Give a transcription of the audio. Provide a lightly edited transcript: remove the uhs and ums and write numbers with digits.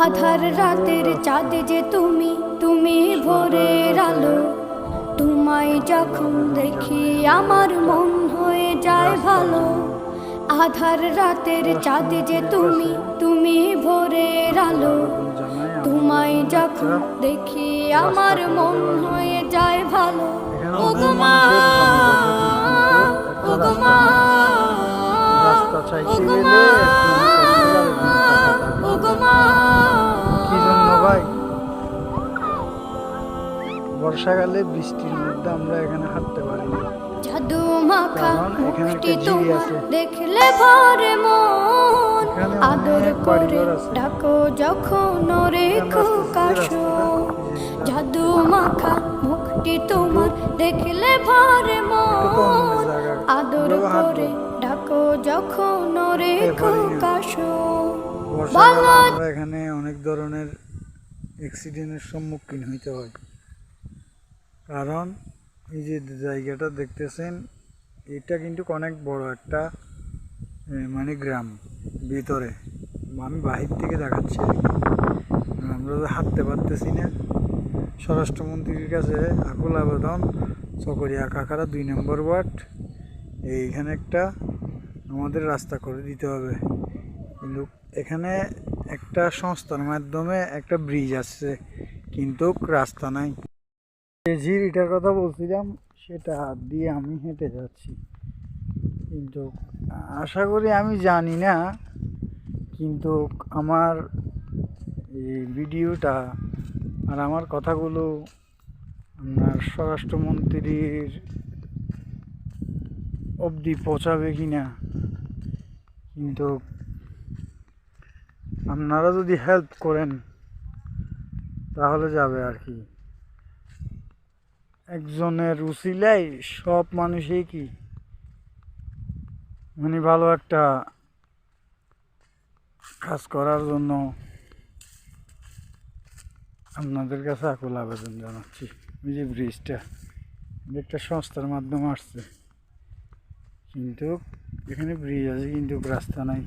আধার রাতের চাঁদ যে তুমি, তুমি ভোরের আলো। তোমায় যখন দেখি আমার মন হয়ে যায় ভালো। আধার রাতের চাঁদ যে তুমি, তুমি ভোরের আলো। তোমায় যখন দেখি আমার মন হয়ে যায় ভালো। ওগো মা, ওগো মা, ওগো মা, ওগো মা। কি জন্য ভাই? বর্ষাকালে বৃষ্টির মধ্যে আমরা এখানে হাঁটতে পারি না, জাদু মাখা কারণ এখানে মুখটি একটা জিবি তোমার আছে। দেখলে ভরে মন। এখানে আদর অনেক করে বাড়িঘর আছে। ডাকো যখন রেখো কাশো। জাদু মাখা মুখটি তোমার দেখলে ভরে মন। আদর করে ডাকো যখন রেখো কাশো। বর্ষাকালে আমরা এখানে অনেক ধরনের অ্যাক্সিডেন্টের সম্মুখীন হইতে হয়, কারণ এই যে জায়গাটা দেখতেছেন, এটা কিন্তু অনেক বড় একটা মানে গ্রাম ভিতরে। আমি বাহির থেকে দেখাচ্ছি, আমরা তো হাঁটতে পারতেছি না। স্বরাষ্ট্রমন্ত্রীর কাছে আকুল আবেদন, চকরিয়া কাকারা 2 নম্বর ওয়ার্ড, এইখানে একটা আমাদের রাস্তা করে দিতে হবে। কিন্তু এখানে একটা সংস্থার মাধ্যমে একটা ব্রিজ আসছে, কিন্তু রাস্তা নাই। যে এটার কথা বলছিলাম, সেটা হাত দিয়ে আমি হেঁটে যাচ্ছি, কিন্তু আশা করি, আমি জানি না, কিন্তু আমার এই ভিডিওটা আর আমার কথাগুলো আপনার স্বরাষ্ট্রমন্ত্রীর অবধি পৌঁছাবে কি না, কিন্তু আপনারা যদি হেল্প করেন তাহলে যাবে আর কি। একজনের উসিলাই সব মানুষই কি মানে ভালো একটা কাজ করার জন্য আপনাদের কাছে আকুল আবেদন জানাচ্ছি। ওই যে ব্রিজটা একটা সংস্থার মাধ্যমে আসছে, কিন্তু এখানে ব্রিজ আছে কিন্তু রাস্তা নাই।